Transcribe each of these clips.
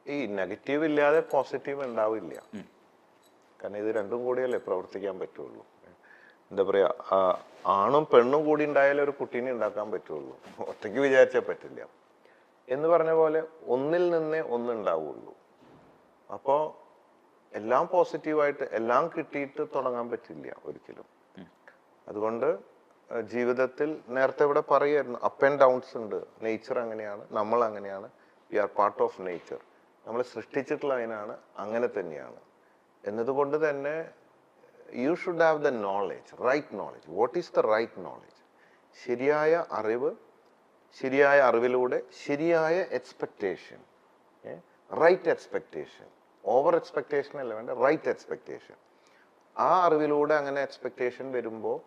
ഈ നെഗറ്റീവ് ഇല്ലാതെ പോസിറ്റീവ് ഉണ്ടാവില്ല. കാരണം ഇത് രണ്ടും കൂടിയല്ലേ പ്രവർത്തിക്കാൻ പറ്റുള്ളൂ. എന്താ പറയാ, ആണും പെണ്ണും കൂടി ഉണ്ടായാലേ ഒരു കുട്ടീനെ ഉണ്ടാക്കാൻ പറ്റുള്ളൂ, ഒറ്റയ്ക്ക് വിചാരിച്ചാൽ പറ്റില്ല. എന്ന് പറഞ്ഞ പോലെ ഒന്നിൽ നിന്നേ ഒന്നുണ്ടാവുള്ളൂ. അപ്പോൾ എല്ലാം പോസിറ്റീവായിട്ട് എല്ലാം കിട്ടിയിട്ട് തുടങ്ങാൻ പറ്റില്ല ഒരിക്കലും. അതുകൊണ്ട് ജീവിതത്തിൽ നേരത്തെ ഇവിടെ പറയായിരുന്നു, അപ്പ് ആൻഡ് ഡൗൺസ് ഉണ്ട്. നേച്ചർ അങ്ങനെയാണ്, നമ്മൾ അങ്ങനെയാണ്. We are part of nature. നമ്മൾ സൃഷ്ടിച്ചിട്ടുള്ള അതിനാണ്, അങ്ങനെ തന്നെയാണ്. എന്നതുകൊണ്ട് തന്നെ you should have the knowledge, right knowledge. What is the right knowledge? ശരിയായ അറിവ്, ശരിയായ അറിവിലൂടെ ശരിയായ expectation, right expectation. Over expectation അല്ല വേണ്ട, റൈറ്റ് എക്സ്പെക്റ്റേഷൻ. ആ അറിവിലൂടെ അങ്ങനെ എക്സ്പെക്റ്റേഷൻ വരുമ്പോൾ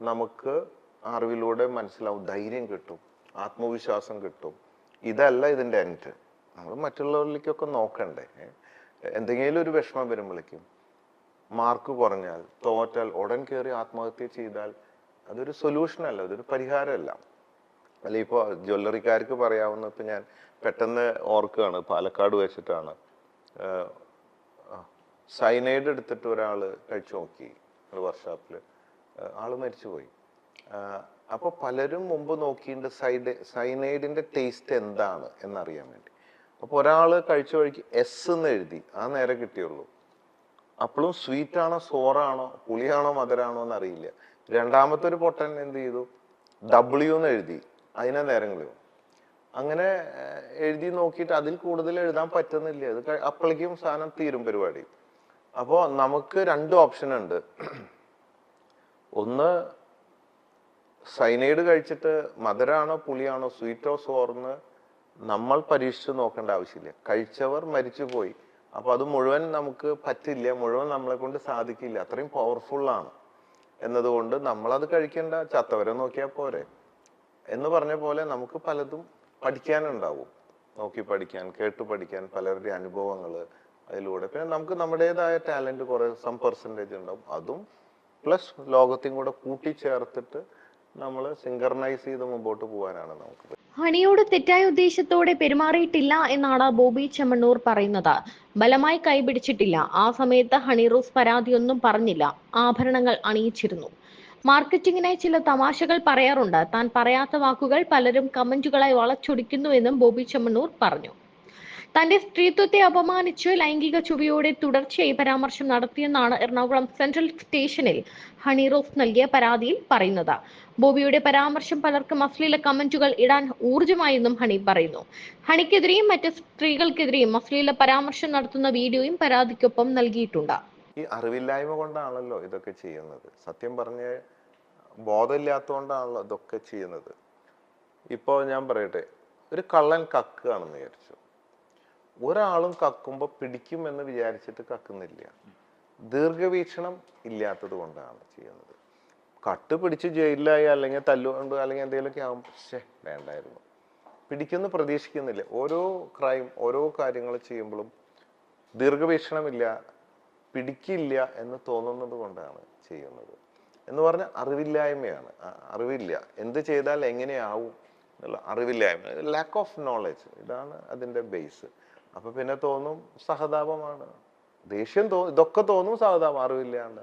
നമുക്ക് ആ അറിവിലൂടെ മനസ്സിലാവും, ധൈര്യം കിട്ടും, ആത്മവിശ്വാസം കിട്ടും. ഇതല്ല ഇതിൻ്റെ എൻഡ്. നമ്മൾ മറ്റുള്ളവരിലേക്കൊക്കെ നോക്കണ്ടേ. എന്തെങ്കിലും ഒരു വിഷമം വരുമ്പോഴേക്കും, മാർക്ക് കുറഞ്ഞാൽ, തോറ്റാൽ ഉടൻ കയറി ആത്മഹത്യ ചെയ്താൽ അതൊരു സൊല്യൂഷനല്ല, അതൊരു പരിഹാരമല്ല. അല്ല, ഇപ്പോൾ ജ്വല്ലറിക്കാർക്ക് പറയാവുന്ന, ഇപ്പം ഞാൻ പെട്ടെന്ന് ഓർക്കുകയാണ്, പാലക്കാട് വെച്ചിട്ടാണ് സൈനൈഡ് എടുത്തിട്ട് ഒരാൾ കഴിച്ചു നോക്കി ഒരു വർക്ക്ഷോപ്പിൽ, ആള് മരിച്ചുപോയി. അപ്പോൾ പലരും മുമ്പ് നോക്കിയിട്ട് സൈനൈഡിന്റെ ടേസ്റ്റ് എന്താണ് എന്നറിയാൻ വേണ്ടി. അപ്പോൾ ഒരാൾ കഴിച്ച വഴിക്ക് എസ് എന്ന് എഴുതി, ആ നേരെ കിട്ടിയുള്ളൂ. അപ്പോഴും സ്വീറ്റ് ആണോ സോറാണോ പുളിയാണോ മധുരാണോ എന്നറിയില്ല. രണ്ടാമത്തെ ഒരു പൊട്ടൻ എന്ത് ചെയ്തു, ഡബ്ല്യു എന്ന് എഴുതി, അതിനെ നേരം കളയും. അങ്ങനെ എഴുതി നോക്കിയിട്ട് അതിൽ കൂടുതൽ എഴുതാൻ പറ്റുന്നില്ല. അത് അപ്പോഴേക്കും സാധനം തീരും പരിപാടി. അപ്പോൾ നമുക്ക് രണ്ട് ഓപ്ഷൻ ഉണ്ട്. ഒന്ന്, സൈനൈഡ് കഴിച്ചിട്ട് മധുരാണോ പുളിയാണോ സ്വീറ്റോ സോർന്ന് നമ്മൾ പരീക്ഷിച്ച് നോക്കേണ്ട ആവശ്യമില്ല. കഴിച്ചവർ മരിച്ചു പോയി. അപ്പൊ അത് മുഴുവൻ നമുക്ക് പറ്റില്ല, മുഴുവൻ നമ്മളെ കൊണ്ട് സാധിക്കില്ല, അത്രയും പവർഫുള്ളാണ്. എന്നതുകൊണ്ട് നമ്മളത് കഴിക്കേണ്ട, ചത്തവരെ നോക്കിയാൽ പോരെ എന്ന് പറഞ്ഞ പോലെ നമുക്ക് പലതും പഠിക്കാനുണ്ടാവും. നോക്കി പഠിക്കാൻ, കേട്ടു പഠിക്കാൻ, പലരുടെ അനുഭവങ്ങൾ അതിലൂടെ. പിന്നെ നമുക്ക് നമ്മുടേതായ ടാലന്റ് കുറെ പെർസെൻറ്റേജ് ഉണ്ടാവും. അതും പ്ലസ് ലോകത്തെയും കൂടെ കൂട്ടിച്ചേർത്തിട്ട് നമ്മൾ സിങ്കർണൈസ് ചെയ്ത് മുമ്പോട്ട് പോകാനാണ് നമുക്ക്. ഹണിയോട് തെറ്റായ ഉദ്ദേശത്തോടെ പെരുമാറിയിട്ടില്ല എന്നാണ് ബോബി ചെമ്മണ്ണൂർ പറയുന്നത്. ബലമായി കൈപിടിച്ചിട്ടില്ല. ആ സമയത്ത് ഹണി റോസ് പരാതിയൊന്നും പറഞ്ഞില്ല. ആഭരണങ്ങൾ അണിയിച്ചിരുന്നു. മാർക്കറ്റിങ്ങിനായി ചില തമാശകൾ പറയാറുണ്ട്. താൻ പറയാത്ത വാക്കുകൾ പലരും കമന്റുകളായി വളച്ചൊടിക്കുന്നുവെന്നും ബോബി ചെമ്മണ്ണൂർ പറഞ്ഞു. തന്റെ സ്ത്രീത്വത്തെ അപമാനിച്ച് ലൈംഗിക ചുവയോടെ തുടർച്ചയായി പരാമർശം നടത്തിയെന്നാണ് എറണാകുളം സെൻട്രൽ സ്റ്റേഷനിൽ ഹണി റോസ് നൽകിയ പരാതിയിൽ പറയുന്നത്. ബോബിയുടെ പരാമർശം പലർക്കും അശ്ലീല കമന്റുകൾ ഇടാൻ ഊർജ്ജമായെന്നും ഹണി പറയുന്നു. ഹണിക്കെതിരെയും മറ്റ് സ്ത്രീകൾക്കെതിരെയും അശ്ലീല പരാമർശം നടത്തുന്ന വീഡിയോയും പരാതിക്കൊപ്പം നൽകിയിട്ടുണ്ട്. ഈ അറിവില്ലായ്മ കൊണ്ടാണല്ലോ ഇതൊക്കെ ചെയ്യുന്നത്. സത്യം പറഞ്ഞ ബോധമില്ലാത്തതുകൊണ്ടാണല്ലോ ഇതൊക്കെ ചെയ്യുന്നത്. ഇപ്പോൾ ഞാൻ പറയട്ടെ, ഒരു കള്ളൻ കക്കുകയാണെന്ന് വിചാരിച്ചു. ഒരാളും കക്കുമ്പോൾ പിടിക്കുമെന്ന് വിചാരിച്ചിട്ട് കക്കുന്നില്ല. ദീർഘവീക്ഷണം ഇല്ലാത്തത് കൊണ്ടാണ് ചെയ്യുന്നത്. കട്ട് പിടിച്ച് ജയിലിലായി, അല്ലെങ്കിൽ തല്ലുകൊണ്ട്, അല്ലെങ്കിൽ എന്തെങ്കിലുമൊക്കെ ആകുമ്പോൾ വേണ്ടായിരുന്നു, പിടിക്കുമെന്ന് പ്രതീക്ഷിക്കുന്നില്ല. ഓരോ ക്രൈം, ഓരോ കാര്യങ്ങൾ ചെയ്യുമ്പോഴും ദീർഘവീക്ഷണമില്ല, പിടിക്കില്ല എന്ന് തോന്നുന്നത് കൊണ്ടാണ് ചെയ്യുന്നത്. എന്ന് പറഞ്ഞാൽ അറിവില്ലായ്മയാണ്. അറിവില്ല, എന്ത് ചെയ്താൽ എങ്ങനെയാവും എന്നുള്ള അറിവില്ലായ്മ, ലാക്ക് ഓഫ് നോളജ്, ഇതാണ് അതിൻ്റെ ബേസ്. അപ്പൊ പിന്നെ തോന്നും സഹതാപമാണ്, ദേഷ്യം ഇതൊക്കെ തോന്നും സഹതാപം, അറിവില്ലാണ്ട്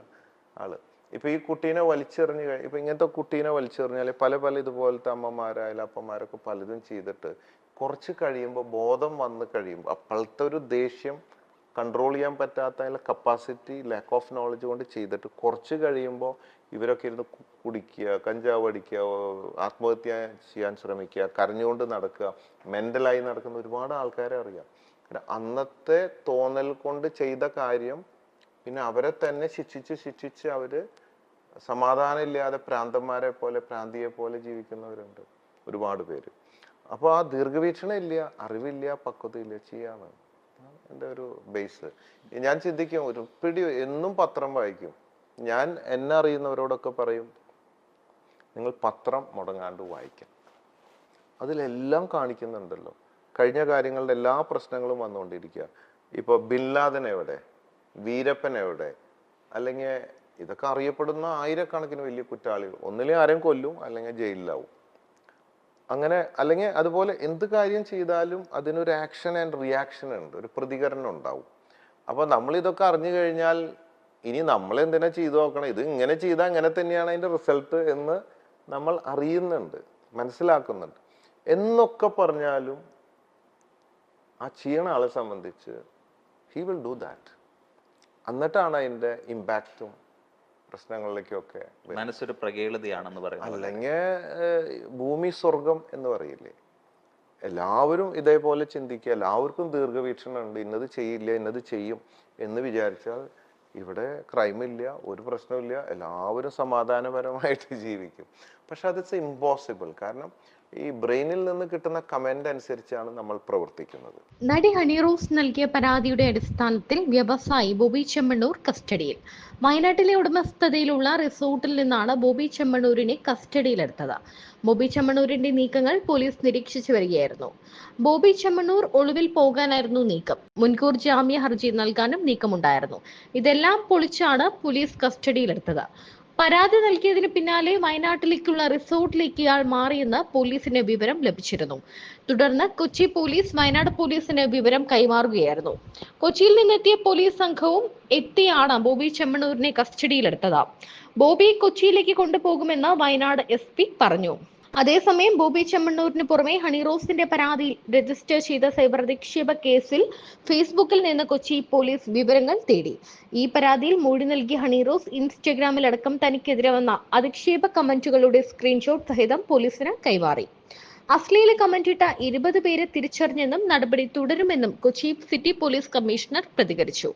ആള്. ഇപ്പൊ ഈ കുട്ടീനെ വലിച്ചെറിഞ്ഞ് ഇപ്പൊ ഇങ്ങനത്തെ കുട്ടീനെ വലിച്ചെറിഞ്ഞാല് പല ഇതുപോലത്തെ അമ്മമാരായാലും അപ്പന്മാരൊക്കെ പലതും ചെയ്തിട്ട് കുറച്ച് കഴിയുമ്പോൾ, ബോധം വന്ന് കഴിയുമ്പോൾ, അപ്പോഴത്തെ ഒരു ദേഷ്യം കൺട്രോൾ ചെയ്യാൻ പറ്റാത്ത കപ്പാസിറ്റി, ലാക്ക് ഓഫ് നോളജ് കൊണ്ട് ചെയ്തിട്ട് കുറച്ച് കഴിയുമ്പോൾ ഇവരൊക്കെ ഇരുന്ന് കുടിക്കുക, കഞ്ചാവ് അടിക്കുക, ആത്മഹത്യ ചെയ്യാൻ ശ്രമിക്കുക, കരഞ്ഞുകൊണ്ട് നടക്കുക, മെന്റലായി നടക്കുന്ന ഒരുപാട് ആൾക്കാരെ അറിയാം. അന്നത്തെ തോന്നൽ കൊണ്ട് ചെയ്ത കാര്യം പിന്നെ അവരെ തന്നെ ശിക്ഷിച്ച് അവര് സമാധാനമില്ലാതെ പ്രാന്തന്മാരെ പോലെ, പ്രാന്തിയെ പോലെ ജീവിക്കുന്നവരുണ്ട് ഒരുപാട് പേര്. അപ്പോൾ ആ ദീർഘവീക്ഷണം ഇല്ല, അറിവില്ല, പക്വതയില്ല, ചെയ്യാന്ന് എൻ്റെ ഒരു ബേസ്. ഞാൻ ചിന്തിക്കും, ഒരു പിടി എന്നും പത്രം വായിക്കും. ഞാൻ എന്നെ അറിയുന്നവരോടൊക്കെ പറയും, നിങ്ങൾ പത്രം മുടങ്ങാണ്ട് വായിക്കാം. അതിലെല്ലാം കാണിക്കുന്നുണ്ടല്ലോ, കഴിഞ്ഞ കാര്യങ്ങളുടെ എല്ലാ പ്രശ്നങ്ങളും വന്നുകൊണ്ടിരിക്കുക. ഇപ്പോൾ ബിൻ ലാദൻ എവിടെ, വീരപ്പൻ എവിടെ, അല്ലെങ്കിൽ ഇതൊക്കെ അറിയപ്പെടുന്ന ആയിരക്കണക്കിന് വലിയ കുറ്റവാളികൾ ഒന്നിലെ ആരെയും കൊല്ലും, അല്ലെങ്കിൽ ജയിലിലാവും. അങ്ങനെ അല്ലെങ്കിൽ അതുപോലെ എന്ത് കാര്യം ചെയ്താലും അതിനൊരു ആക്ഷൻ ആൻഡ് റിയാക്ഷൻ ഉണ്ട്, ഒരു പ്രതികരണം ഉണ്ടാവും. അപ്പോൾ നമ്മൾ ഇതൊക്കെ അറിഞ്ഞു കഴിഞ്ഞാൽ ഇനി നമ്മൾ എന്തിനാ ചെയ്തു നോക്കണം, ഇത് ഇങ്ങനെ ചെയ്താൽ അങ്ങനെ തന്നെയാണ് അതിൻ്റെ റിസൾട്ട് എന്ന് നമ്മൾ അറിയുന്നുണ്ട്, മനസ്സിലാക്കുന്നുണ്ട്. എന്നൊക്കെ പറഞ്ഞാലും ആ ചെയ്യണ ആളെ സംബന്ധിച്ച് ഹി വിൽ ഡു ദാറ്റ്. എന്നിട്ടാണ് അതിൻ്റെ ഇമ്പാക്റ്റും പ്രശ്നങ്ങളിലേക്കൊക്കെ. മനസ്സൊരു പ്രകേളിതയാണെന്ന് പറയുന്നത്. അല്ലെങ്കിൽ ഭൂമി സ്വർഗം എന്ന് പറയില്ലേ, എല്ലാവരും ഇതേപോലെ ചിന്തിക്കുക, എല്ലാവർക്കും ദീർഘവീക്ഷണം ഉണ്ട്, ഇന്നത് ചെയ്യില്ല ഇന്നത് ചെയ്യും എന്ന് വിചാരിച്ചാൽ ഇവിടെ ക്രൈമില്ല, ഒരു പ്രശ്നമില്ല, എല്ലാവരും സമാധാനപരമായിട്ട് ജീവിക്കും. പക്ഷെ അത് ഇമ്പോസിബിൾ. കാരണം ഈ ബ്രെയിനിൽ നിന്ന് കിട്ടുന്ന കമന്റ് അനുസരിച്ചാണ് നമ്മൾ പ്രവർത്തിക്കുന്നത്. നടി ഹണി റോസ് നൽകിയ പരാതിയുടെ അടിസ്ഥാനത്തിൽ വ്യവസായി ബോബി ചെമ്മണ്ണൂർ കസ്റ്റഡിയിൽ. വയനാട്ടിലെ ഉടമസ്ഥതയിലുള്ള റിസോർട്ടിൽ നിന്നാണ് ബോബി ചെമ്മണ്ണൂരിനെ കസ്റ്റഡിയിലെടുത്തത്. ബോബി ചെമ്മണ്ണൂരിന്റെ നീക്കങ്ങൾ പോലീസ് നിരീക്ഷിച്ചു വരികയായിരുന്നു. ബോബി ചെമ്മണ്ണൂർ ഒളിവിൽ പോകാനായിരുന്നു നീക്കം. മുൻകൂർ ജാമ്യ ഹർജി നൽകാനും നീക്കമുണ്ടായിരുന്നു. ഇതെല്ലാം പൊളിച്ചാണ് പോലീസ് കസ്റ്റഡിയിലെടുത്തത്. പരാതി നൽകിയതിന് പിന്നാലെ വയനാട്ടിലേക്കുള്ള റിസോർട്ടിലേക്ക് ഇയാൾ മാറിയെന്ന് പോലീസിന് വിവരം ലഭിച്ചിരുന്നു. തുടർന്ന് കൊച്ചി പോലീസ് വയനാട് പോലീസിന് വിവരം കൈമാറുകയായിരുന്നു. കൊച്ചിയിൽ നിന്നെത്തിയ പോലീസ് സംഘവും എത്തിയാണ് ബോബി ചെമ്മണ്ണൂരിനെ കസ്റ്റഡിയിലെടുത്തത്. ബോബി കൊച്ചിയിലേക്ക് കൊണ്ടുപോകുമെന്ന് വയനാട് SP പറഞ്ഞു. അതേസമയം ബോബി ചെമ്മണ്ണൂരിന് പുറമെ ഹണി റോസിന്റെ പരാതിയിൽ രജിസ്റ്റർ ചെയ്ത സൈബർ അധിക്ഷേപ കേസിൽ ഫേസ്ബുക്കിൽ നിന്ന് കൊച്ചി പോലീസ് വിവരങ്ങൾ തേടി. ഈ പരാതിയിൽ മൊഴി നൽകിയ ഹണി റോസ് ഇൻസ്റ്റഗ്രാമിൽ അടക്കം തനിക്കെതിരെ വന്ന അധിക്ഷേപ കമന്റുകളുടെ സ്ക്രീൻഷോട്ട് സഹിതം പോലീസിന് കൈമാറി. അശ്ലീല കമന്റിട്ട 20 പേരെ തിരിച്ചറിഞ്ഞെന്നും നടപടി തുടരുമെന്നും കൊച്ചി സിറ്റി പോലീസ് കമ്മീഷണർ പ്രതികരിച്ചു.